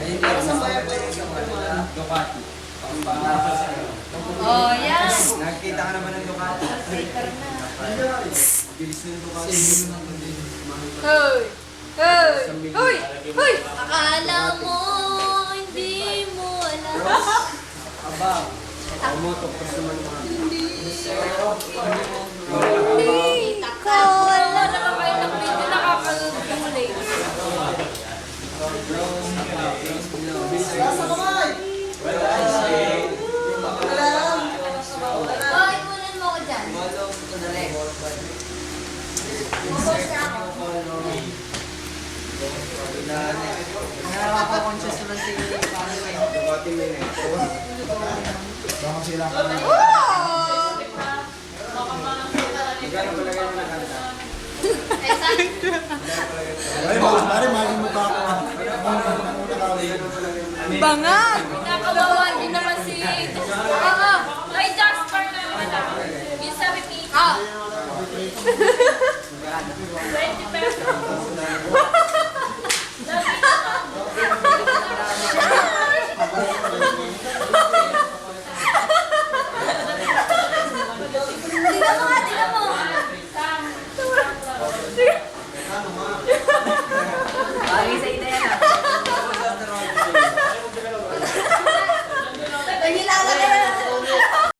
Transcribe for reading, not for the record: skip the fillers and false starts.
Ayun lang, Ducati. Oh, yan. Nakikita ka naman ng Ducati. Sticker na. Bilis ng Ducati. Hoy! Hoy! Hoy! Hoy! Akala mo, hindi mo alam. Aba, umutok pa naman mga. Hindi ko alam. Wala na kayo ng video, nakakanood yung late. Oh, imunan mo ko dyan. Mag-post na ako. Nakaka-conscious naman si Ducati mo yun eh. Baka sila ka na. Wow! Magkano palagay mo na kanta? Pare, maging mukha ko. Bangat! Nakakawawa din naman si... Oo! Ay, Jasper na naman ako. Yung sabi ni... Ah! 20 pesos. Tingnan mo nga, tingnan mo! bagay sa ideya na.